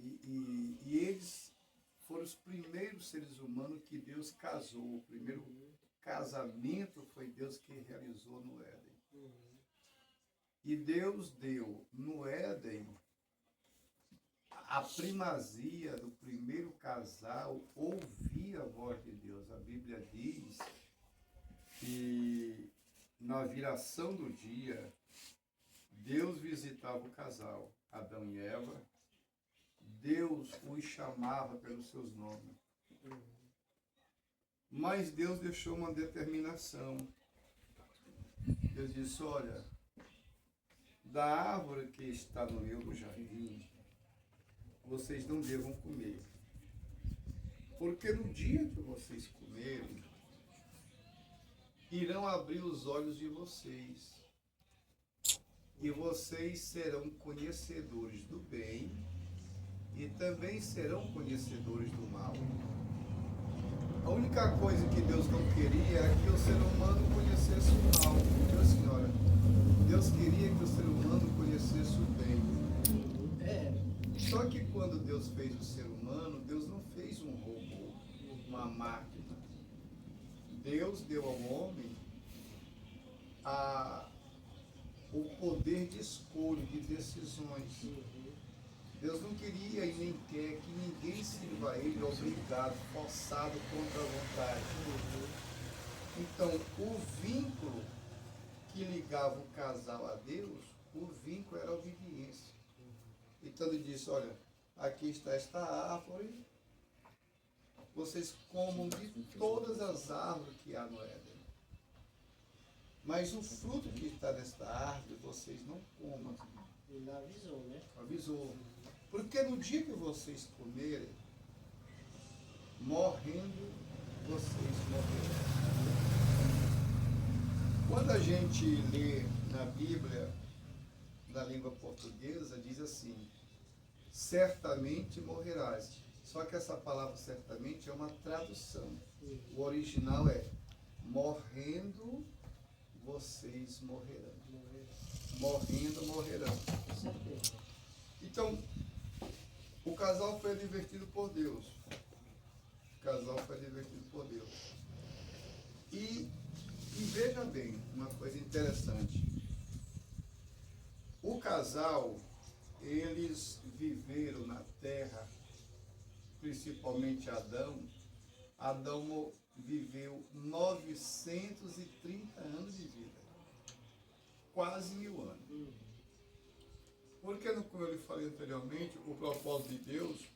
E eles foram os primeiros seres humanos que Deus casou. O primeiro casamento foi Deus que realizou no Éden. E Deus deu no Éden a primazia do primeiro casal ouvir a voz de Deus. A Bíblia diz que na viração do dia, Deus visitava o casal, Adão e Eva. Deus os chamava pelos seus nomes. Mas Deus deixou uma determinação. Deus disse, olha, da árvore que está no meio do jardim, vocês não devam comer. Porque no dia que vocês comerem, irão abrir os olhos de vocês. E vocês serão conhecedores do bem e também serão conhecedores do mal. A única coisa que Deus não queria era que o ser humano conhecesse o mal. Viu, senhora? Deus queria que o ser humano conhecesse o bem. Só que quando Deus fez o ser humano, Deus não fez um robô, uma máquina. Deus deu ao homem o poder de escolha, de decisões. Deus não queria e nem quer que ninguém sirva a Ele obrigado, forçado contra a vontade. Então, o vínculo que ligava o casal a Deus, o vínculo era a obediência. Então ele disse, olha, aqui está esta árvore, vocês comam de todas as árvores que há no Éden. Mas o fruto que está nesta árvore, vocês não comam. Ele avisou, né? Avisou. Porque no dia que vocês comerem, morrendo, vocês morrerão. Quando a gente lê na Bíblia, na língua portuguesa, diz assim, certamente morrerás. Só que essa palavra certamente é uma tradução. O original é, morrendo, vocês morrerão. Morrendo, morrerão. Então, o casal foi advertido por Deus. O casal foi advertido por Deus. E veja bem, uma coisa interessante. O casal, eles viveram na terra, principalmente Adão. Adão viveu 930 anos de vida. Quase 1000 anos. Porque, como eu lhe falei anteriormente, o propósito de Deus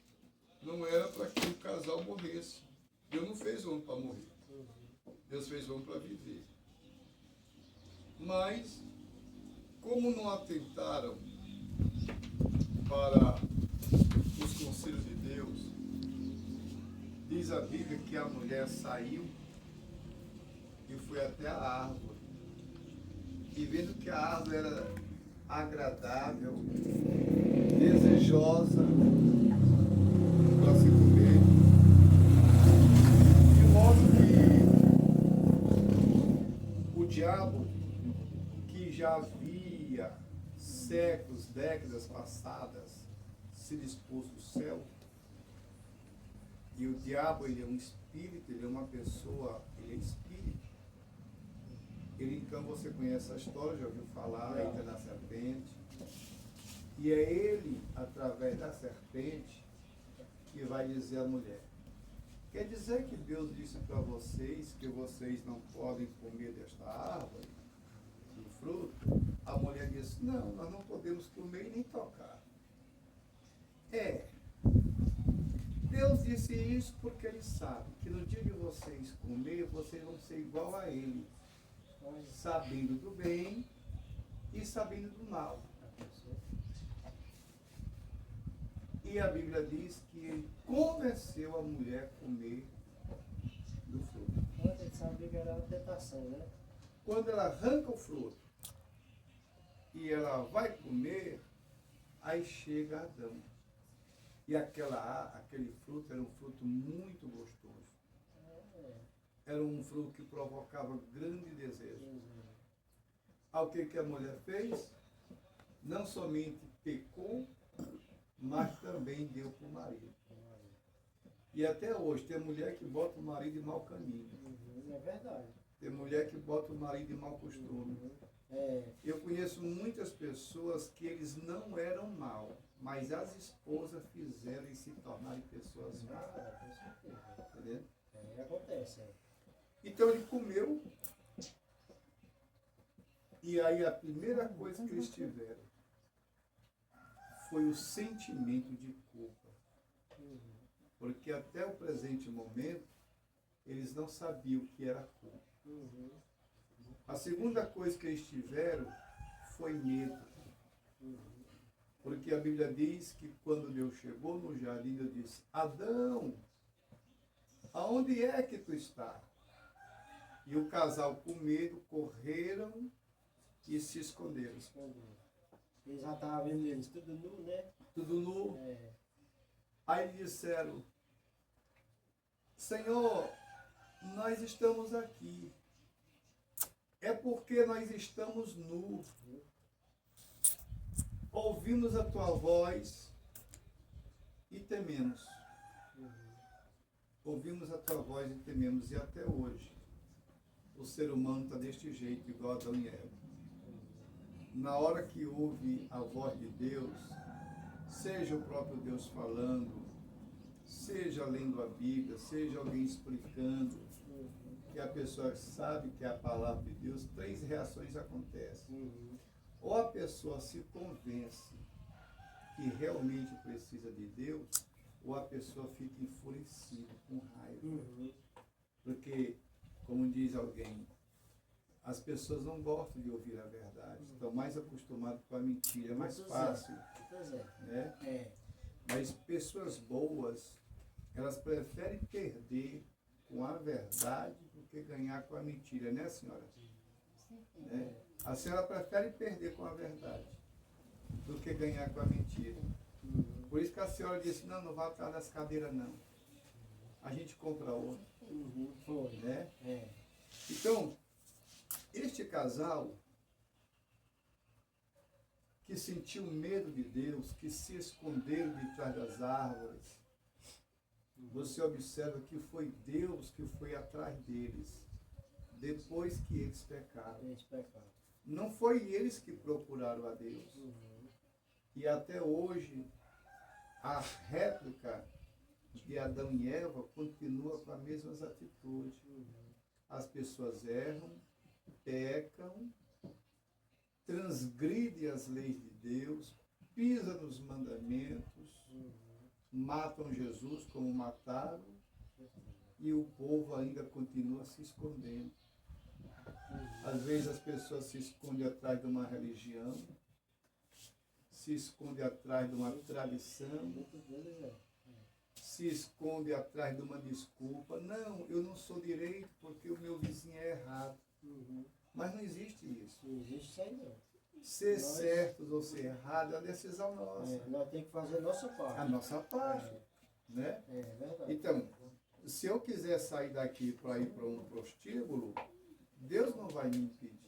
não era para que o casal morresse. Deus não fez homem para morrer. Deus fez homem para viver. Mas, como não atentaram para os conselhos de Deus, diz a Bíblia que a mulher saiu e foi até a árvore. E vendo que a árvore era agradável, desejosa para se comer, de modo que o diabo, que já havia séculos, décadas passadas, sido expulso do céu, e o diabo, ele é um espírito, ele é uma pessoa, ele é espírito. Ele, então, você conhece a história, já ouviu falar, entra na serpente. E é ele, através da serpente, que vai dizer à mulher. Quer dizer que Deus disse para vocês que vocês não podem comer desta árvore, do fruto? A mulher disse, não, nós não podemos comer e nem tocar. Deus disse isso porque Ele sabe que no dia de vocês comer, vocês vão ser igual a Ele, sabendo do bem e sabendo do mal. E a Bíblia diz que Ele convenceu a mulher a comer do fruto. Ele sabia que era uma tentação, né? Quando ela arranca o fruto e ela vai comer, aí chega Adão. E aquele fruto era um fruto muito gostoso. Era um fruto que provocava grande desejo. Ao que a mulher fez? Não somente pecou, mas também também deu para o marido. E até hoje, tem mulher que bota o marido em mau caminho. É verdade. Tem mulher que bota o marido em mau costume. Eu conheço muitas pessoas que eles não eram mal, mas as esposas fizeram eles se tornarem pessoas más. Com certeza. Entendeu? Acontece. Então ele comeu. E aí a primeira coisa que eles tiveram foi o sentimento de culpa. Porque até o presente momento, eles não sabiam o que era culpa. A segunda coisa que eles tiveram foi medo. Porque a Bíblia diz que quando Deus chegou no jardim, Deus disse: Adão, aonde é que tu está? E o casal, com medo, correram e se esconderam. Eles já estavam vendo eles tudo nu, né? Tudo nu. Aí disseram: Senhor, nós estamos aqui. É porque nós estamos nus. Ouvimos a tua voz e tememos. Ouvimos a tua voz e tememos. E até hoje, o ser humano está deste jeito, igual Adão e Eva. Na hora que ouve a voz de Deus, seja o próprio Deus falando, seja lendo a Bíblia, seja alguém explicando, que a pessoa sabe que é a palavra de Deus, 3 reações acontecem. Ou a pessoa se convence que realmente precisa de Deus, ou a pessoa fica enfurecida, com raiva. Porque, como diz alguém, as pessoas não gostam de ouvir a verdade, estão mais acostumadas com a mentira, é mais fácil. Né? Mas pessoas boas, elas preferem perder com a verdade do que ganhar com a mentira, né, senhora? Né? A senhora prefere perder com a verdade do que ganhar com a mentira. Por isso que a senhora disse: não, não vai atrás das cadeiras, não. A gente compra outra. Né? Então, este casal que sentiu medo de Deus, que se esconderam de trás das árvores, você observa que foi Deus que foi atrás deles, depois que eles pecaram. Não foi eles que procuraram a Deus. E até hoje, a réplica de Adão e Eva continua com as mesmas atitudes. As pessoas erram, pecam, transgridem as leis de Deus, pisam nos mandamentos, matam Jesus como mataram, e o povo ainda continua se escondendo. Às vezes as pessoas se escondem atrás de uma religião, se escondem atrás de uma tradição, se escondem atrás de uma desculpa. Não, eu não sou direito porque o meu vizinho é errado. Mas não existe isso. Não existe isso aí, não. Ser certos ou ser errado é a decisão nossa. Nós temos que fazer a nossa parte. A nossa parte. Né? É verdade. Então, se eu quiser sair daqui para ir para um prostíbulo, Deus não vai me impedir.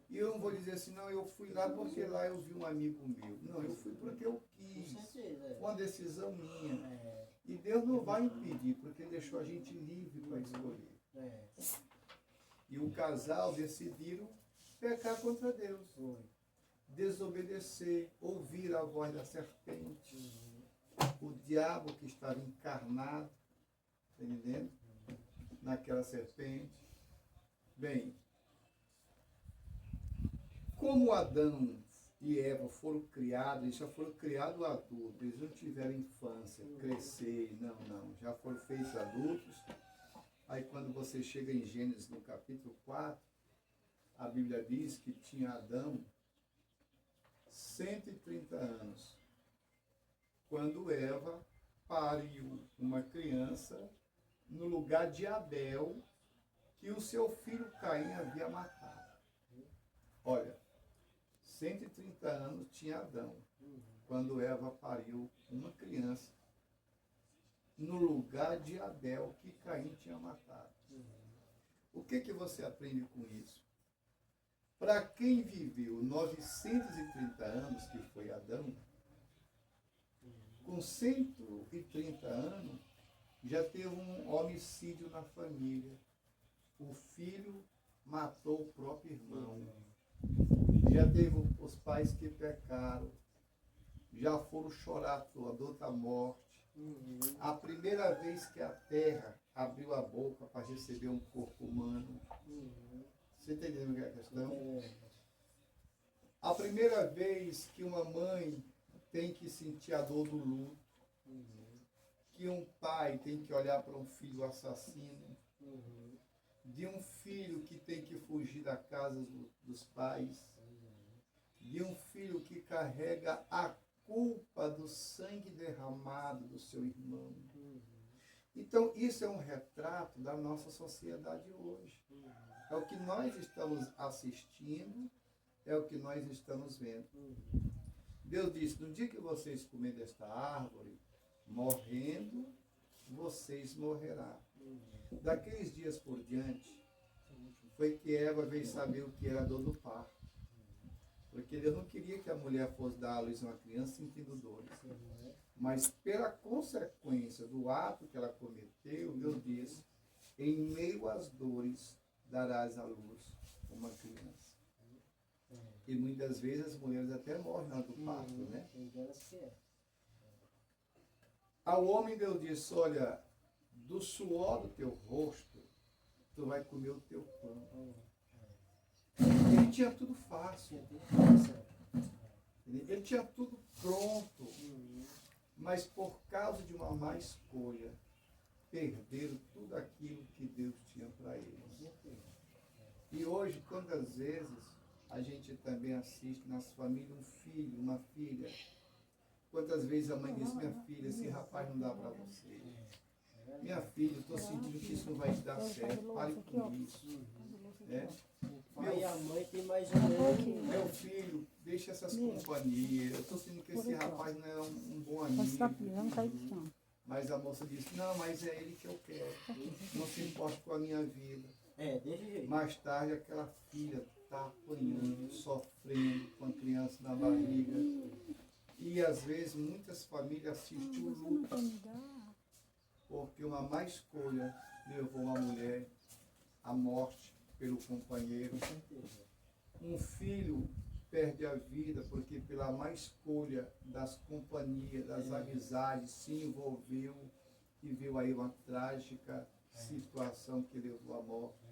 E eu não vou dizer assim: não, eu fui lá porque lá eu vi um amigo meu. Não, eu fui porque eu quis. Com certeza. Foi uma decisão minha. E Deus não vai impedir, porque deixou a gente livre para escolher. E o casal decidiram pecar contra Deus. Desobedecer, ouvir a voz da serpente. O diabo que estava encarnado, tá entendendo? Naquela serpente. Bem, como Adão e Eva foram criados, eles já foram criados adultos, eles não tiveram infância, crescer, não, já foram feitos adultos. Aí quando você chega em Gênesis no capítulo 4, a Bíblia diz que tinha Adão 130 anos, quando Eva pariu uma criança no lugar de Abel, que o seu filho Caim havia matado. Olha, 130 anos tinha Adão, quando Eva pariu uma criança no lugar de Abel, que Caim tinha matado. O que você aprende com isso? Para quem viveu 930 anos, que foi Adão, com 130 anos, já teve um homicídio na família. O filho matou o próprio irmão. Já teve os pais que pecaram. Já foram chorar a dor da morte. A primeira vez que a terra abriu a boca para receber um corpo humano. Você está entendendo o que é a questão? A primeira vez que uma mãe tem que sentir a dor do luto. Que um pai tem que olhar para um filho assassino. De um filho que tem que fugir da casa dos pais. De um filho que carrega a culpa do sangue derramado do seu irmão. Então, isso é um retrato da nossa sociedade hoje. É o que nós estamos assistindo, é o que nós estamos vendo. Deus disse, no dia que vocês comerem desta árvore, morrendo, vocês morrerão. Daqueles dias por diante, foi que Eva veio saber o que era a dor do parto. Porque Deus não queria que a mulher fosse dar à luz a uma criança sentindo dores. Mas pela consequência do ato que ela cometeu, Deus disse, em meio às dores darás à luz uma criança. E muitas vezes as mulheres até morrem na hora do parto, né? Ao homem Deus disse, olha, do suor do teu rosto, tu vai comer o teu pão. Ele tinha tudo fácil. Ele tinha tudo pronto. Mas por causa de uma má escolha, perderam tudo aquilo que Deus tinha para eles. E hoje, quantas vezes, a gente também assiste nas famílias um filho, uma filha. Quantas vezes a mãe diz, minha filha, esse rapaz não dá para você. Minha filha, eu estou sentindo que isso não vai te dar certo. Pare com isso. O pai e a mãe tem mais ou menos. Meu filho, deixa essas companhias. Eu estou sentindo que esse rapaz não é um bom amigo. Mas a moça disse, não, mas é ele que eu quero. Não se importa com a minha vida. Desse jeito. Mais tarde, aquela filha está apanhando, sofrendo com a criança na barriga. E às vezes muitas famílias assistem o luto. Porque uma má escolha levou a mulher à morte pelo companheiro. Um filho perde a vida porque pela má escolha das companhias, das amizades, se envolveu e viu aí uma trágica situação que levou à morte.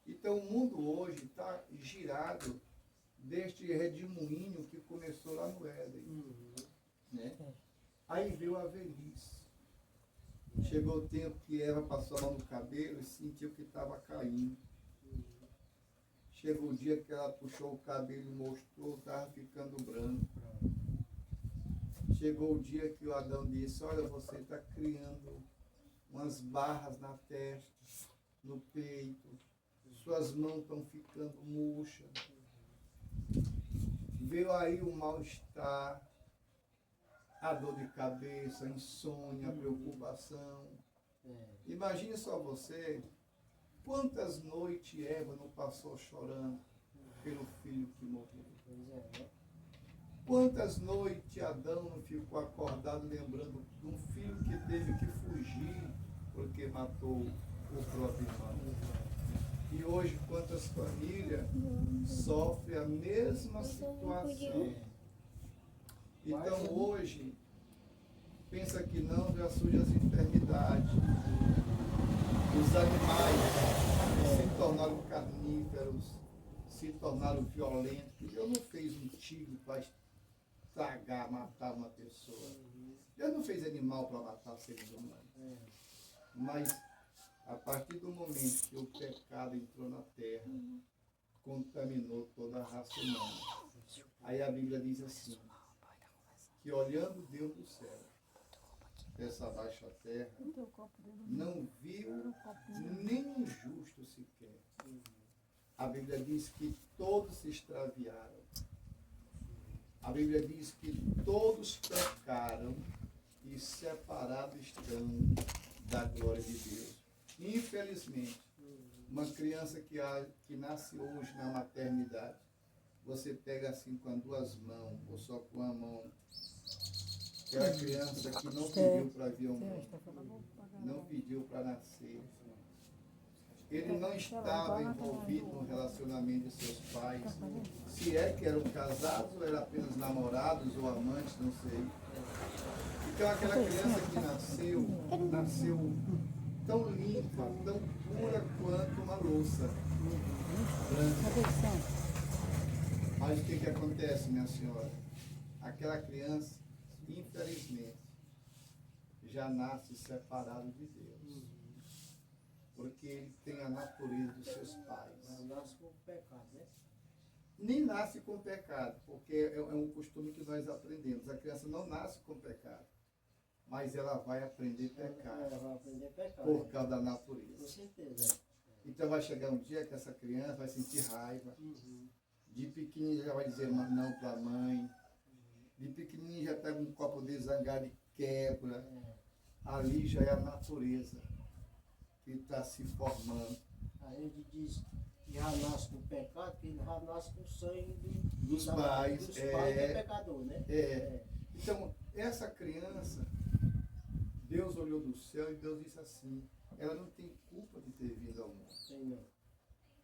Então o mundo hoje está girado deste redemoinho que começou lá no Éden. Né? Aí veio a velhice. Chegou o tempo que Eva passou a mão no cabelo e sentiu que estava caindo. Chegou o dia que ela puxou o cabelo e mostrou, estava ficando branco. Chegou o dia que o Adão disse, olha, você está criando umas barras na testa, no peito, suas mãos estão ficando murchas. Veio aí o mal-estar, a dor de cabeça, a insônia, a preocupação. Imagine só você, quantas noites Eva não passou chorando pelo filho que morreu. Quantas noites Adão não ficou acordado lembrando de um filho que teve que fugir porque matou o próprio irmão. E hoje quantas famílias sofrem a mesma situação. Então hoje, pensa que não, já surgem as enfermidades. Os animais se tornaram carnívoros, se tornaram violentos. Deus não fez um tigre para estragar, matar uma pessoa. Deus não fez animal para matar seres humanos. Mas a partir do momento que o pecado entrou na terra, contaminou toda a raça humana. Aí a Bíblia diz assim, que olhando Deus do céu, dessa baixa terra, não viu nenhum justo sequer. A Bíblia diz que todos se extraviaram. A Bíblia diz que todos pecaram e separados estão da glória de Deus. Infelizmente, uma criança que nasce hoje na maternidade, você pega assim com as duas mãos, ou só com a mão, Aquela criança que não pediu para vir ao mundo, não pediu para nascer. Ele não estava envolvido no relacionamento de seus pais. Se é que eram casados, ou eram apenas namorados ou amantes, não sei. Então aquela criança que nasceu tão limpa, tão pura quanto uma louça branca. Mas o que acontece, minha senhora? Aquela criança, infelizmente, já nasce separado de Deus. Porque ele tem a natureza dos seus pais. Não nasce com pecado, né? Nem nasce com pecado, porque é um costume que nós aprendemos. A criança não nasce com pecado, mas ela vai aprender a pecar. Ela vai aprender a pecar. Por causa da natureza. Com certeza. Então vai chegar um dia que essa criança vai sentir raiva. De pequenininho já vai dizer não para a mãe. De pequenininho já pega um copo de zangado e quebra. Ali já é a natureza que está se formando. A gente diz que já nasce com pecado, que ele já nasce com sangue Dos pais. Dos pais é pecador, né? Então, essa criança, Deus olhou do céu e Deus disse assim, ela não tem culpa de ter vindo ao mundo. Tem não.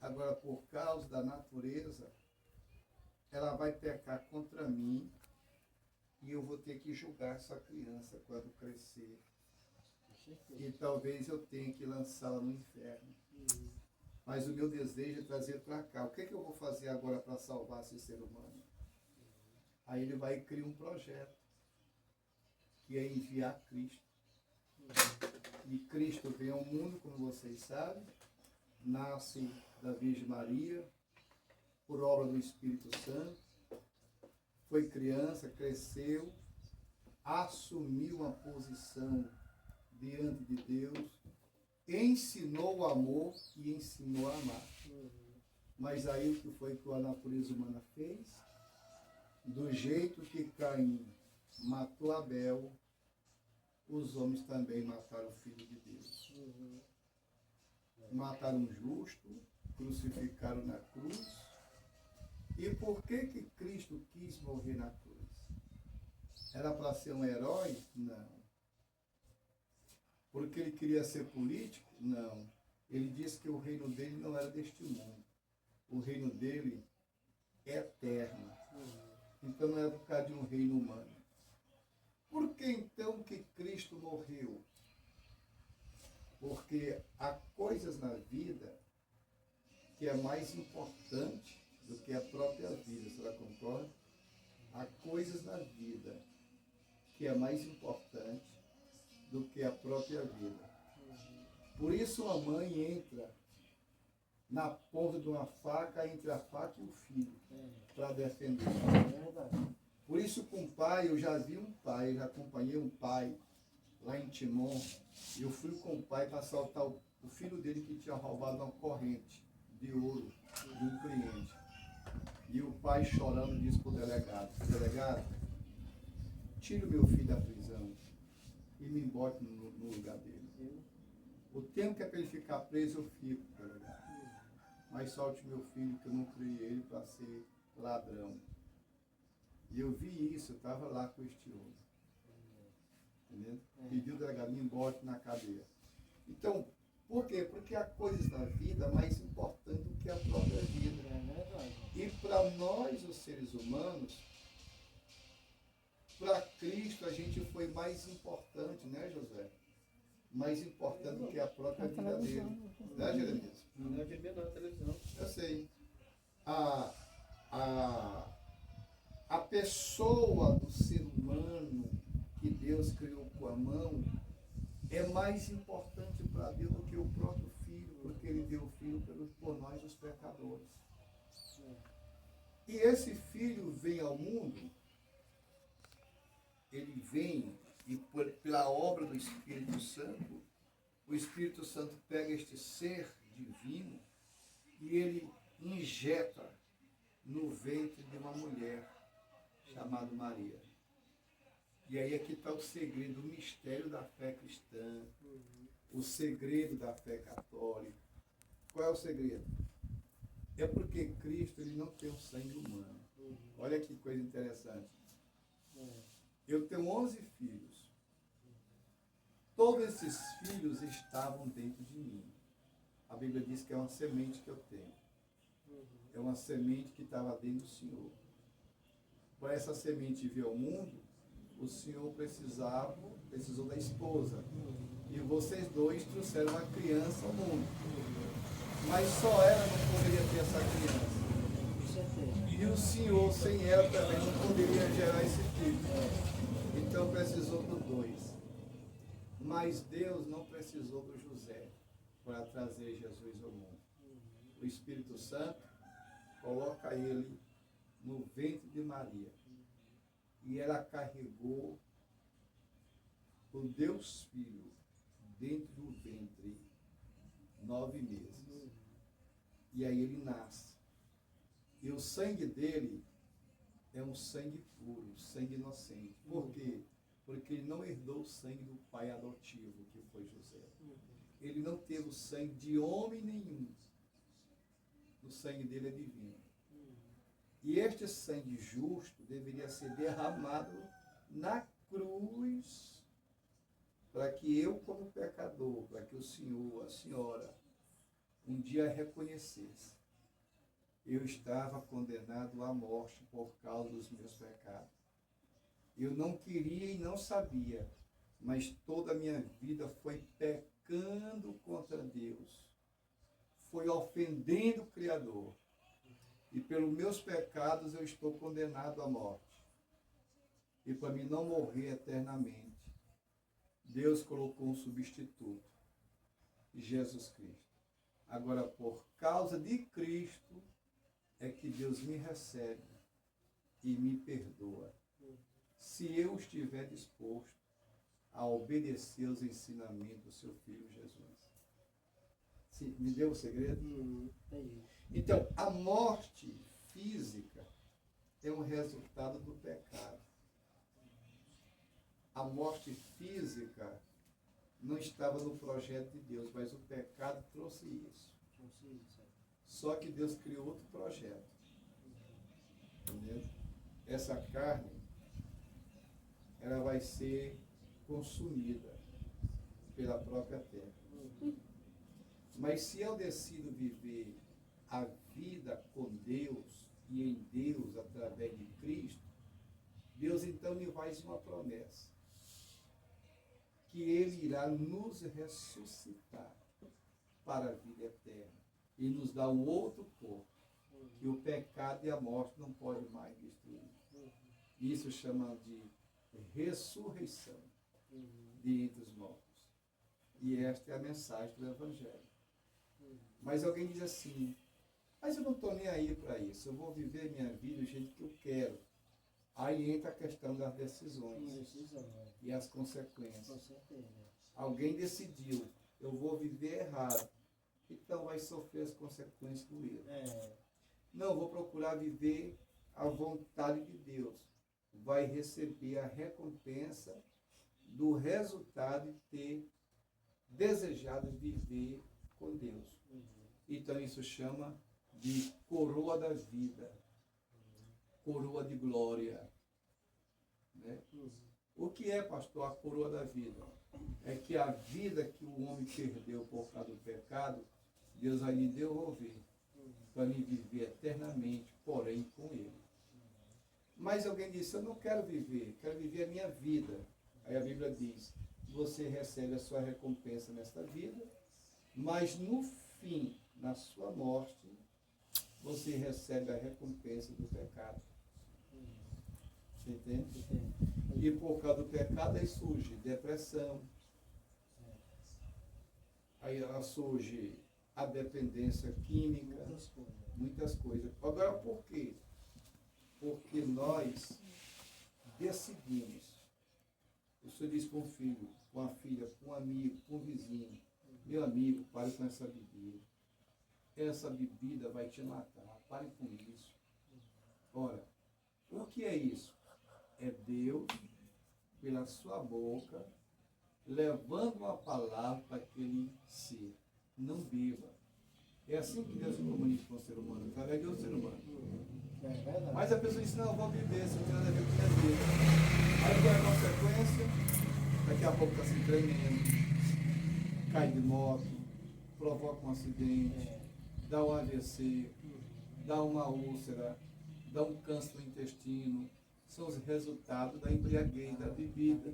Agora, por causa da natureza, ela vai pecar contra mim e eu vou ter que julgar essa criança quando crescer. E talvez eu tenha que lançá-la no inferno. Mas o meu desejo é trazer para cá. O que eu vou fazer agora para salvar esse ser humano? Aí ele vai criar um projeto, que é enviar Cristo. E Cristo vem ao mundo, como vocês sabem, nasce da Virgem Maria, por obra do Espírito Santo, foi criança, cresceu, assumiu uma posição diante de Deus, ensinou o amor e ensinou a amar. Mas aí o que foi que a natureza humana fez? Do jeito que Caim matou Abel, os homens também mataram o Filho de Deus. Mataram um justo, crucificaram na cruz. E por que Cristo quis morrer na cruz? Era para ser um herói? Não. Porque ele queria ser político? Não. Ele disse que o reino dele não era deste mundo. O reino dele é eterno. Então não era por causa de um reino humano. Por que então que Cristo morreu? Porque há coisas na vida que é mais importante do que a própria vida. Você concorda? Há coisas na vida que é mais importante do que a própria vida. Por isso a mãe entra na ponta de uma faca, entre a faca e o filho, para defender. Por isso com o pai, eu já vi um pai, eu já acompanhei um pai lá em Timon, e eu fui com o pai para assaltar o filho dele que tinha roubado uma corrente de ouro de um cliente. E o pai chorando disse para o delegado, tire o meu filho da prisão e me bote no lugar dele. O tempo que é para ele ficar preso, eu fico, delegado. Mas solte meu filho, que eu não criei ele para ser ladrão. E eu vi isso, eu estava lá com este homem. Entendeu? Pediu o delegado, me bote na cadeia. Então, por quê? Porque há coisas na vida mais importantes do que a própria vida. E para nós, os seres humanos, para Cristo a gente foi mais importante, né, José? Mais importante do que a própria vida dele. Né, Jeremias? Não é bebê na televisão. Eu sei. A pessoa do ser humano que Deus criou com a mão é mais importante para Deus do que o próprio filho, porque ele deu o filho por nós, os pecadores. E esse filho vem ao mundo, ele vem e pela obra do Espírito Santo, o Espírito Santo pega este ser divino e ele injeta no ventre de uma mulher chamada Maria. E aí aqui está o segredo, o mistério da fé cristã, o segredo da fé católica. Qual é o segredo? É porque Cristo ele não tem o sangue humano. Olha que coisa interessante. Eu tenho 11 filhos. Todos esses filhos estavam dentro de mim. A Bíblia diz que é uma semente que eu tenho. É uma semente que estava dentro do Senhor. Para essa semente vir ao mundo, o Senhor precisou da esposa. E vocês dois trouxeram uma criança ao mundo. Mas só ela não poderia ter essa criança. E o Senhor, sem ela, também não poderia gerar esse filho. Então precisou dos dois. Mas Deus não precisou do José para trazer Jesus ao mundo. O Espírito Santo coloca ele no ventre de Maria. E ela carregou o Deus Filho dentro do ventre 9 meses. E aí ele nasce. E o sangue dele é um sangue puro, sangue inocente. Por quê? Porque ele não herdou o sangue do pai adotivo, que foi José. Ele não teve o sangue de homem nenhum. O sangue dele é divino. E este sangue justo deveria ser derramado na cruz, para que eu, como pecador, para que o senhor, a senhora, um dia reconhecesse. Eu estava condenado à morte por causa dos meus pecados. Eu não queria e não sabia, mas toda a minha vida foi pecando contra Deus. Foi ofendendo o Criador. E pelos meus pecados eu estou condenado à morte. E para mim não morrer eternamente, Deus colocou um substituto, Jesus Cristo. Agora, por causa de Cristo, é que Deus me recebe e me perdoa. Se eu estiver disposto a obedecer os ensinamentos do seu Filho Jesus. Sim, me deu o segredo? Então, a morte física é um resultado do pecado. A morte física não estava no projeto de Deus, mas o pecado trouxe isso. Só que Deus criou outro projeto. Entendeu? Essa carne, ela vai ser consumida pela própria terra. Mas se eu decido viver a vida com Deus e em Deus através de Cristo, Deus então me faz uma promessa. Que Ele irá nos ressuscitar para a vida eterna. E nos dá um outro corpo, que o pecado e a morte não podem mais destruir. Isso chama de ressurreição de entre os mortos. E esta é a mensagem do Evangelho. Mas alguém diz assim, mas eu não estou nem aí para isso, eu vou viver minha vida do jeito que eu quero. Aí entra a questão das decisões e as consequências. Alguém decidiu, eu vou viver errado, então vai sofrer as consequências do erro. Não, vou procurar viver a vontade de Deus. Vai receber a recompensa do resultado de ter desejado viver com Deus. Então isso chama de coroa da vida, coroa de glória. Né? O que é, pastor, a coroa da vida? É que a vida que o homem perdeu por causa do pecado, Deus vai lhe devolver para me viver eternamente, porém com Ele. Mas alguém disse, eu não quero viver a minha vida. Aí a Bíblia diz, você recebe a sua recompensa nesta vida, mas no fim, na sua morte, você recebe a recompensa do pecado. Você entende? E por causa do pecado aí surge depressão, aí surge a dependência química, muitas coisas. Agora por quê? Porque nós decidimos. O Senhor diz para um filho, para uma filha, para um amigo, para um vizinho, meu amigo, pare com essa bebida. Essa bebida vai te matar, pare com isso. Ora, o que é isso? É Deus, pela sua boca, levando uma palavra para aquele ser. Não beba. É assim que Deus se comunica com o ser humano, através de outro ser humano. Mas a pessoa diz, não, eu vou beber, isso não tem nada a ver com a minha vida. Aí a pouco está se tremendo, cai de moto, provoca um acidente, dá um AVC, dá uma úlcera, dá um câncer no intestino. São os resultados da embriaguez, da bebida.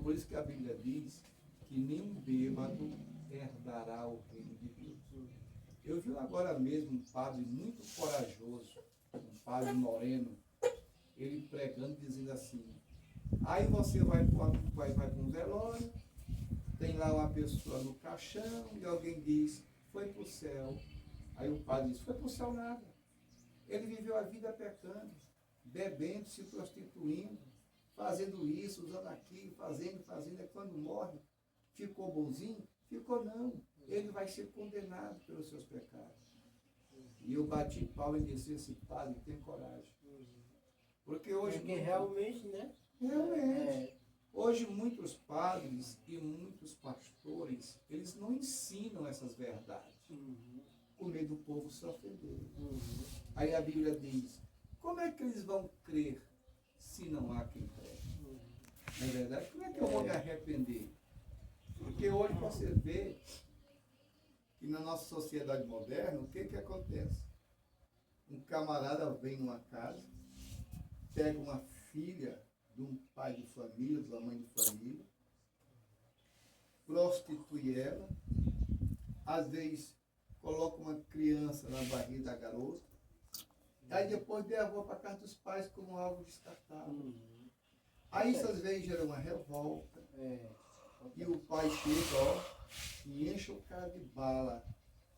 Por isso que a Bíblia diz que nenhum bêbado herdará o reino de Deus. Eu vi agora mesmo um padre muito corajoso, um padre moreno, ele pregando, dizendo assim, aí você vai para um velório, tem lá uma pessoa no caixão e alguém diz, foi para o céu. Aí o padre diz, foi para o céu nada. Ele viveu a vida pecando, bebendo, se prostituindo, fazendo isso, usando aquilo, fazendo, é quando morre, ficou bonzinho? Ficou não. Ele vai ser condenado pelos seus pecados. E eu bati palma e disse, esse padre tem coragem. Porque hoje... Porque realmente, né? Realmente. Hoje muitos padres e muitos pastores, eles não ensinam essas verdades. Com medo do povo se ofender. Aí a Bíblia diz, como é que eles vão crer se não há quem pregue? Não é verdade? Como é que eu vou me arrepender? Porque hoje você vê que na nossa sociedade moderna, o que acontece? Um camarada vem numa casa, pega uma filha de um pai de família, de uma mãe de família, prostitui ela, às vezes coloca uma criança na barriga da garota, aí depois leva para casa dos pais como algo descartável. Aí isso às vezes gera uma revolta, e o pai chega, e enche o cara de bala,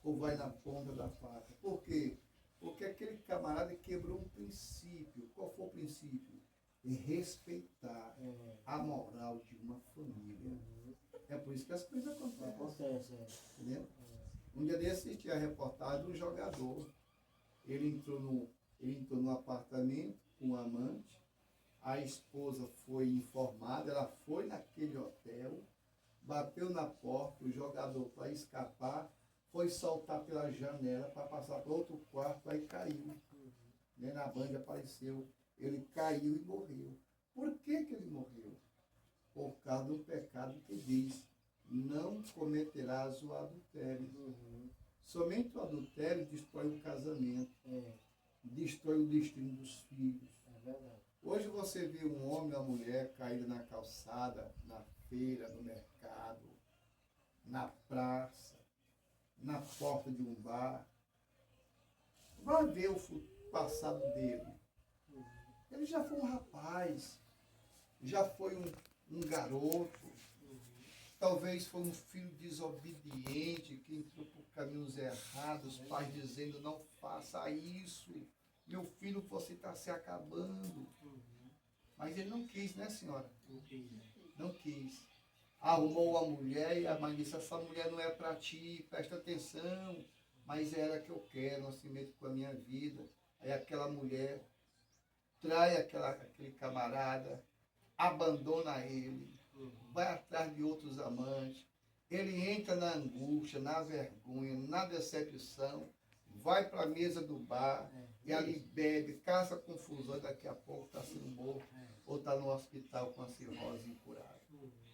ou vai na ponta da faca. Por quê? Porque aquele camarada quebrou um princípio. Qual foi o princípio? Respeitar a moral de uma família. É por isso que as coisas acontecem. Entendeu? Um dia desse assisti a reportagem de um jogador. Ele entrou no apartamento com um amante, a esposa foi informada, ela foi naquele hotel, bateu na porta, o jogador para escapar, foi soltar pela janela para passar para outro quarto, aí caiu. Na Band apareceu, ele caiu e morreu. Por que ele morreu? Por causa do pecado que diz, não cometerás o adultério. Somente o adultério destrói o casamento, destrói o destino dos filhos. Hoje você vê um homem ou uma mulher caída na calçada, na feira, no mercado, na praça, na porta de um bar. Vai ver o passado dele. Ele já foi um rapaz, já foi um garoto, talvez foi um filho desobediente que entrou por caminhos errados, os pais dizendo não faça isso, meu filho, você está se acabando. Mas ele não quis, né, senhora? Não quis. Arrumou uma mulher e a mãe disse, essa mulher não é para ti, presta atenção, mas é ela que eu quero, não se mete com a minha vida. Aí aquela mulher trai aquele camarada, abandona ele, vai atrás de outros amantes, ele entra na angústia, na vergonha, na decepção, vai para a mesa do bar e ali bebe, caça confusão, daqui a pouco está sendo morto ou está no hospital com a cirrose incurada.